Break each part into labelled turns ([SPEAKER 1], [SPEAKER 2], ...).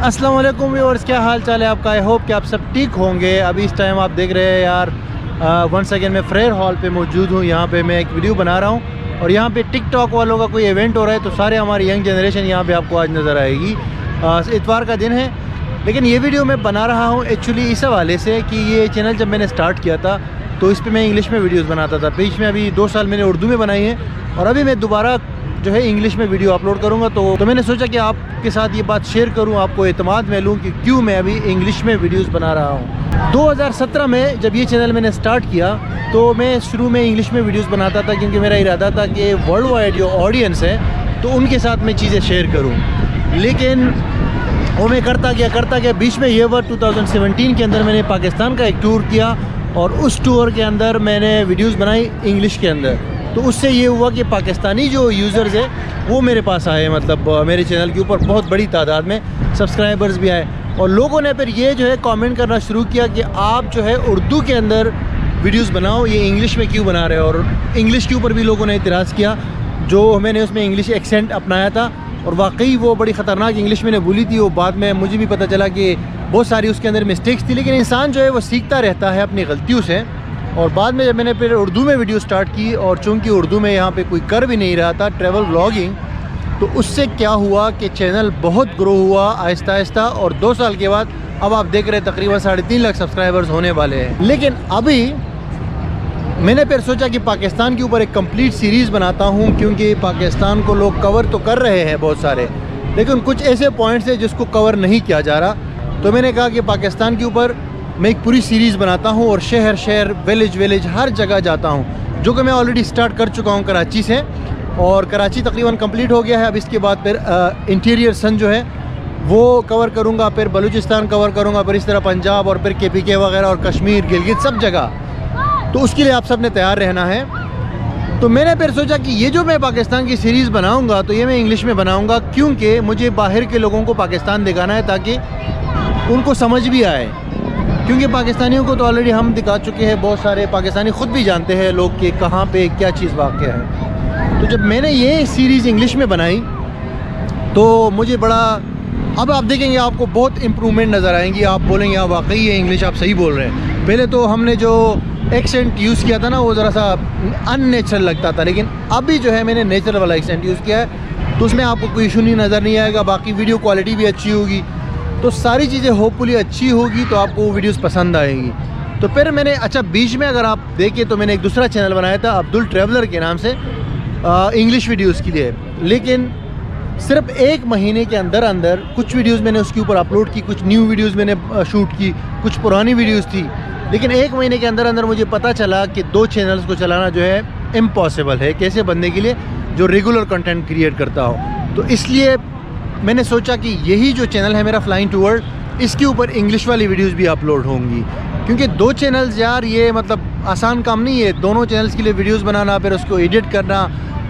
[SPEAKER 1] अस्सलाम वालेकुम व्यूअर्स, क्या हाल चाल है आपका। आई होप कि आप सब ठीक होंगे। अभी इस टाइम आप देख रहे हैं यार, वंस अगेन मैं फ्रेयर हॉल पे मौजूद हूँ। यहाँ पे मैं एक वीडियो बना रहा हूँ और यहाँ पे टिकटॉक वालों का कोई इवेंट हो रहा है, तो सारे हमारी यंग जनरेशन यहाँ पे आपको आज नज़र आएगी। इतवार का दिन है, लेकिन ये वीडियो मैं बना रहा हूँ एक्चुअली इस हवाले से कि ये चैनल जब मैंने स्टार्ट किया था तो इस पर मैं इंग्लिश में वीडियोज़ बनाता था। बीच में अभी 2 साल मैंने उर्दू में बनाई है और अभी मैं दोबारा जो है इंग्लिश में वीडियो अपलोड करूंगा। तो मैंने सोचा कि आपके साथ ये बात शेयर करूं, आपको एतमाद में लूं कि क्यों मैं अभी इंग्लिश में वीडियोस बना रहा हूं। 2017 में जब ये चैनल मैंने स्टार्ट किया तो मैं शुरू में इंग्लिश में वीडियोस बनाता था, क्योंकि मेरा इरादा था कि वर्ल्ड वाइड जो ऑडियंस है तो उनके साथ मैं चीज़ें शेयर करूँ। लेकिन वो मैं करता गया। बीच में ये वर्ष 2017 के अंदर मैंने पाकिस्तान का एक टूर किया और उस टूर के अंदर मैंने वीडियोज़ बनाई इंग्लिश के अंदर। तो उससे ये हुआ कि पाकिस्तानी जो यूज़र्स है वो मेरे पास आए, मतलब मेरे चैनल के ऊपर बहुत बड़ी तादाद में सब्सक्राइबर्स भी आए और लोगों ने फिर ये जो है कमेंट करना शुरू किया कि आप जो है उर्दू के अंदर वीडियोस बनाओ, ये इंग्लिश में क्यों बना रहे हो। और इंग्लिश के ऊपर भी लोगों ने इतराज़ किया, जो मैंने उसमें इंग्लिश एक्सेंट अपनाया था और वाकई वो बड़ी ख़तरनाक इंग्लिश मैंने बोली थी। वो बाद में मुझे भी पता चला कि बहुत सारी उसके अंदर मिस्टेक्स थी, लेकिन इंसान जो है वो सीखता रहता है अपनी गलतियों से। और बाद में जब मैंने फिर उर्दू में वीडियो स्टार्ट की और चूँकि उर्दू में यहाँ पे कोई कर भी नहीं रहा था ट्रैवल व्लॉगिंग, तो उससे क्या हुआ कि चैनल बहुत ग्रो हुआ आहिस्ता आहिस्ता और 2 साल के बाद अब आप देख रहे हैं तकरीबन 3.5 लाख सब्सक्राइबर्स होने वाले हैं। लेकिन अभी मैंने फिर सोचा कि पाकिस्तान के ऊपर एक कंप्लीट सीरीज़ बनाता हूँ, क्योंकि पाकिस्तान को लोग कवर तो कर रहे हैं बहुत सारे, लेकिन कुछ ऐसे पॉइंट्स हैं जिसको कवर नहीं किया जा रहा। तो मैंने कहा कि पाकिस्तान के ऊपर मैं एक पूरी सीरीज़ बनाता हूँ और शहर शहर विलेज हर जगह जाता हूँ, जो कि मैं ऑलरेडी स्टार्ट कर चुका हूँ कराची से। और कराची तकरीबन कंप्लीट हो गया है। अब इसके बाद फिर इंटीरियर सन जो है वो कवर करूँगा, फिर बलूचिस्तान कवर करूँगा, फिर इस तरह पंजाब और फिर KPK वगैरह और कश्मीर गिलगित सब जगह। तो उसके लिए आप सब ने तैयार रहना है। तो मैंने फिर सोचा कि ये जो मैं पाकिस्तान की सीरीज़ बनाऊँगा तो ये मैं इंग्लिश में बनाऊँगा, क्योंकि मुझे बाहर के लोगों को पाकिस्तान दिखाना है ताकि उनको समझ भी आए। क्योंकि पाकिस्तानियों को तो ऑलरेडी हम दिखा चुके हैं, बहुत सारे पाकिस्तानी ख़ुद भी जानते हैं लोग कि कहाँ पे क्या चीज़ वाक़या है। तो जब मैंने ये सीरीज़ इंग्लिश में बनाई तो मुझे बड़ा, अब आप देखेंगे आपको बहुत इम्प्रूवमेंट नज़र आएंगी। आप बोलेंगे हाँ वाकई ये इंग्लिश आप सही बोल रहे हैं। पहले तो हमने जो एक्सेंट यूज़ किया था ना वो ज़रा सा अननेचुरल लगता था, लेकिन अभी जो है मैंने नेचुरल वाला एक्सेंट यूज़ किया है, तो उसमें आपको कोई इशू नहीं नज़र नहीं आएगा। बाकी वीडियो क्वालिटी भी अच्छी होगी, तो सारी चीज़ें होपफुली अच्छी होगी, तो आपको वो वीडियोस पसंद आएंगी। तो फिर मैंने बीच में अगर आप देखें तो मैंने एक दूसरा चैनल बनाया था अब्दुल ट्रैवलर के नाम से इंग्लिश वीडियोस के लिए, लेकिन सिर्फ 1 महीने के अंदर कुछ वीडियोस मैंने उसके ऊपर अपलोड की, कुछ न्यू वीडियोस मैंने शूट की, कुछ पुरानी वीडियोस थी। लेकिन 1 महीने के अंदर मुझे पता चला कि 2 चैनल्स को चलाना जो है इम्पॉसिबल है कैसे बंदे के लिए जो रेगुलर कंटेंट क्रिएट करता हो। तो इसलिए मैंने सोचा कि यही जो चैनल है मेरा फ्लाइंग टू वर्ल्ड, इसके ऊपर इंग्लिश वाली वीडियोस भी अपलोड होंगी। क्योंकि 2 चैनल्स यार ये मतलब आसान काम नहीं है, दोनों चैनल्स के लिए वीडियोस बनाना फिर उसको एडिट करना,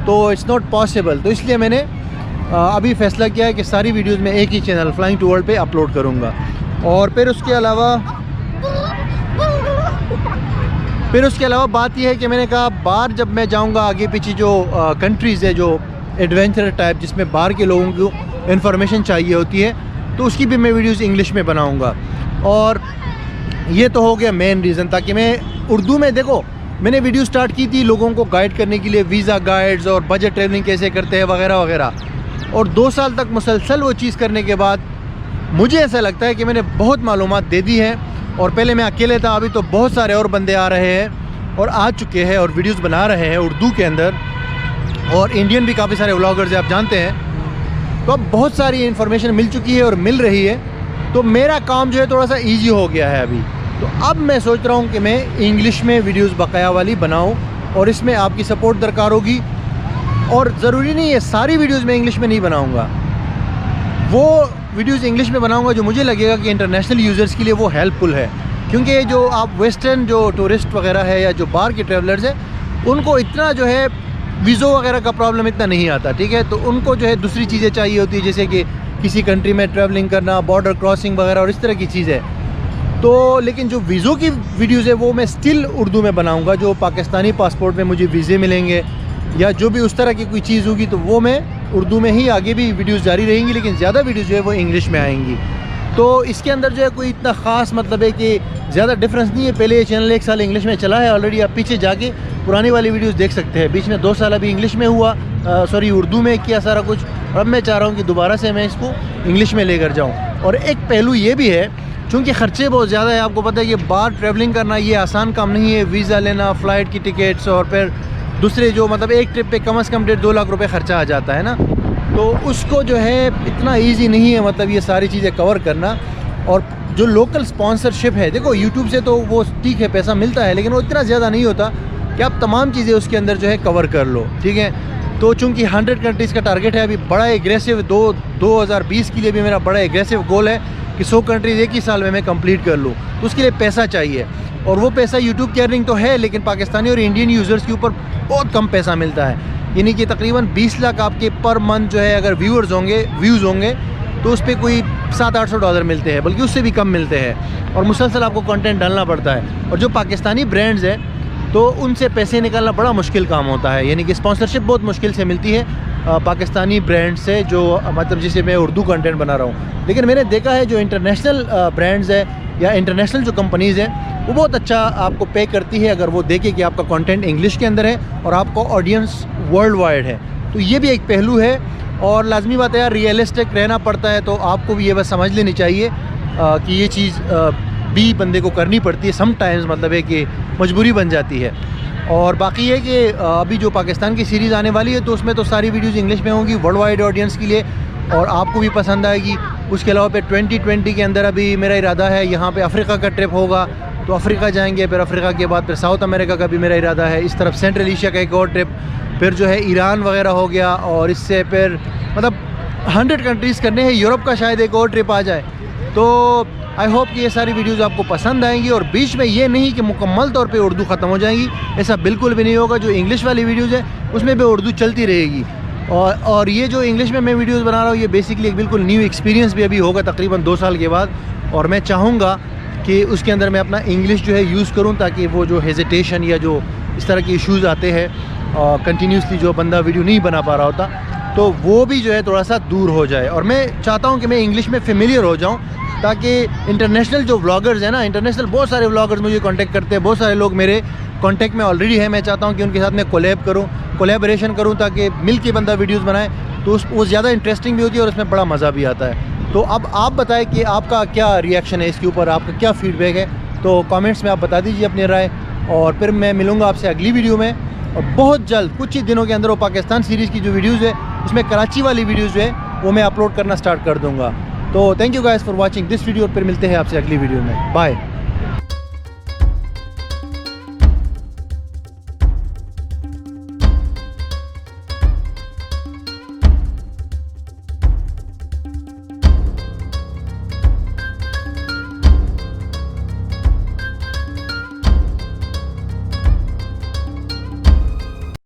[SPEAKER 1] तो इट्स नॉट पॉसिबल। तो इसलिए मैंने अभी फ़ैसला किया है कि सारी वीडियोस मैं एक ही चैनल फ्लाइंग टू वर्ल्ड पे अपलोड करूँगा। और फिर उसके अलावा बात यह है कि मैंने कहा बाहर जब मैं जाऊँगा, आगे पीछे जो कंट्रीज़ है जो एडवेंचर टाइप जिसमें बाहर के लोगों को इन्फॉर्मेशन चाहिए होती है, तो उसकी भी मैं वीडियोस इंग्लिश में बनाऊंगा। और ये तो हो गया मेन रीज़न, ताकि मैं उर्दू में, देखो मैंने वीडियो स्टार्ट की थी लोगों को गाइड करने के लिए, वीज़ा गाइड्स और बजट ट्रैवलिंग कैसे करते हैं वगैरह वगैरह। और 2 साल तक मुसलसल वो चीज़ करने के बाद मुझे ऐसा लगता है कि मैंने बहुत मालूमात दे दी है। और पहले मैं अकेले था, अभी तो बहुत सारे और बंदे आ रहे हैं और आ चुके हैं और वीडियोज़ बना रहे हैं उर्दू के अंदर, और इंडियन भी काफ़ी सारे व्लॉगर्स हैं आप जानते हैं। तो अब बहुत सारी इन्फॉर्मेशन मिल चुकी है और मिल रही है, तो मेरा काम जो है थोड़ा सा इजी हो गया है अभी। तो अब मैं सोच रहा हूँ कि मैं इंग्लिश में वीडियोस बकाया वाली बनाऊँ, और इसमें आपकी सपोर्ट दरकार होगी। और ज़रूरी नहीं है सारी वीडियोस मैं इंग्लिश में नहीं बनाऊँगा, वो वीडियोस इंग्लिश में बनाऊँगा जो मुझे लगेगा कि इंटरनेशनल यूज़र्स के लिए वो हेल्पफुल है। क्योंकि जो आप वेस्टर्न जो टूरिस्ट वगैरह है या जो बाहर के ट्रैवलर्स हैं, उनको इतना जो है वीज़ो वगैरह का प्रॉब्लम इतना नहीं आता, ठीक है। तो उनको जो है दूसरी चीज़ें चाहिए होती है, जैसे कि किसी कंट्री में ट्रैवलिंग करना, बॉर्डर क्रॉसिंग वगैरह और इस तरह की चीज़ें। तो लेकिन जो वीज़ों की वीडियोज़ है वो मैं स्टिल उर्दू में बनाऊँगा। जो पाकिस्तानी पासपोर्ट में मुझे वीज़े मिलेंगे या जो भी उस तरह की कोई चीज़ होगी, तो वो मैं उर्दू में ही आगे भी वीडियोस जारी रहेंगी, लेकिन ज़्यादा वीडियोस जो है वो इंग्लिश में आएंगी। तो इसके अंदर जो है कोई इतना ख़ास मतलब है कि ज़्यादा डिफरेंस नहीं है। पहले ये चैनल 1 साल इंग्लिश में चला है ऑलरेडी, आप पीछे जाके पुरानी वाली वीडियोस देख सकते हैं। बीच में 2 साल अभी इंग्लिश में हुआ, सॉरी उर्दू में किया सारा कुछ, और अब मैं चाह रहा हूँ कि दोबारा से मैं इसको इंग्लिश में लेकर जाऊँ। और एक पहलू ये भी है, चूँकि ख़र्चे बहुत ज़्यादा है, आपको पता है कि बाहर ट्रैवलिंग करना ये आसान काम नहीं है। वीज़ा लेना, फ़्लाइट की टिकट्स, और फिर दूसरे जो मतलब एक ट्रिप पे कम से कम 1.5-2 लाख रुपए ख़र्चा आ जाता है ना, तो उसको जो है इतना ईजी नहीं है मतलब ये सारी चीज़ें कवर करना। और जो लोकल स्पॉन्सरशिप है, देखो यूट्यूब से तो वो ठीक है पैसा मिलता है, लेकिन वो इतना ज़्यादा नहीं होता कि आप तमाम चीज़ें उसके अंदर जो है कवर कर लो, ठीक है। तो चूँकि 100 कंट्रीज़ का टारगेट है, अभी बड़ा एग्रेसिव 2020 के लिए भी मेरा बड़ा एग्रेसिव गोल है कि 100 कंट्रीज़ एक ही साल में मैं कंप्लीट कर लूँ। तो उसके लिए पैसा चाहिए, और वो पैसा यूट्यूब की अर्निंग तो है, लेकिन पाकिस्तानी और इंडियन यूज़र्स के ऊपर बहुत कम पैसा मिलता है। यानी कि तकरीबन 20 लाख आपके पर मंथ जो है अगर व्यूज़ होंगे तो उस पर कोई $700-800 मिलते हैं, बल्कि उससे भी कम मिलते हैं। और मुसलसल आपको कंटेंट डालना पड़ता है। और जो पाकिस्तानी ब्रांड्स हैं तो उनसे पैसे निकालना बड़ा मुश्किल काम होता है, यानी कि स्पॉन्सरशिप बहुत मुश्किल से मिलती है पाकिस्तानी ब्रांड से, जो मतलब जिसे मैं उर्दू कंटेंट बना रहा हूँ। लेकिन मैंने देखा है जो इंटरनेशनल ब्रांड्स है या इंटरनेशनल जो कंपनीज़ हैं वो बहुत अच्छा आपको पे करती है अगर वो देखे कि आपका कंटेंट इंग्लिश के अंदर है और आपका ऑडियंस वर्ल्ड वाइड है। तो ये भी एक पहलू है, और लाजमी बात है यार, रियलिस्टिक रहना पड़ता है। तो आपको भी ये बस समझ लेनी चाहिए कि ये चीज़ भी बंदे को करनी पड़ती है समटाइम्स, मतलब है कि मजबूरी बन जाती है। और बाकी है कि अभी जो पाकिस्तान की सीरीज़ आने वाली है तो उसमें तो सारी वीडियोज़ इंग्लिश में होंगी वर्ल्ड वाइड ऑडियंस के लिए, और आपको भी पसंद आएगी। उसके अलावा फिर 2020 के अंदर अभी मेरा इरादा है यहाँ पे अफ्रीका का ट्रिप होगा, तो अफ्रीका जाएंगे, फिर अफ्रीका के बाद फिर साउथ अमेरिका का भी मेरा इरादा है, इस तरफ सेंट्रल एशिया का एक और ट्रिप, फिर जो है ईरान वगैरह हो गया, और इससे फिर मतलब 100 कंट्रीज़ करने हैं। यूरोप का शायद एक और ट्रिप आ जाए। तो आई होप कि ये सारी वीडियोज़ आपको पसंद आएंगी, और बीच में ये नहीं कि मुकम्मल तौर पे उर्दू ख़त्म हो जाएगी, ऐसा बिल्कुल भी नहीं होगा। जो इंग्लिश वाली वीडियोज़ है उसमें भी उर्दू चलती रहेगी, और ये जो इंग्लिश में मैं वीडियोज़ बना रहा हूँ ये बेसिकली एक बिल्कुल न्यू एक्सपीरियंस भी अभी होगा तकरीबन 2 साल के बाद, और मैं चाहूँगा कि उसके अंदर मैं अपना इंग्लिश जो है यूज़ करूँ, ताकि वो जो हेजिटेशन या जो इस तरह के इश्यूज़ आते हैं कंटिन्यूसली जो बंदा वीडियो नहीं बना पा रहा होता, तो वो भी जो है थोड़ा सा दूर हो जाए। और मैं चाहता हूँ कि मैं इंग्लिश में फेमिलियर हो जाऊँ, ताकि इंटरनेशनल जो व्लॉगर्स हैं ना, इंटरनेशनल बहुत सारे व्लॉगर्स मुझे कांटेक्ट करते हैं, बहुत सारे लोग मेरे कांटेक्ट में ऑलरेडी है। मैं चाहता हूँ कि उनके साथ मैं कोलैबोरेशन करूँ ताकि मिल के बंदा वीडियोज़ बनाए, तो वो ज़्यादा इंटरेस्टिंग भी होती है और उसमें बड़ा मज़ा भी आता है। तो अब आप बताएं कि आपका क्या रिएक्शन है इसके ऊपर, आपका क्या फ़ीडबैक है, तो कमेंट्स में आप बता दीजिए अपनी राय। और फिर मैं मिलूँगा आपसे अगली वीडियो में, और बहुत जल्द कुछ ही दिनों के अंदर वो पाकिस्तान सीरीज़ की जो वीडियोज़ है उसमें कराची वाली वीडियोज़ जो है वो मैं अपलोड करना स्टार्ट कर दूँगा। तो thank you guys for watching this video, और फिर मिलते हैं आपसे अगली वीडियो में। बाय।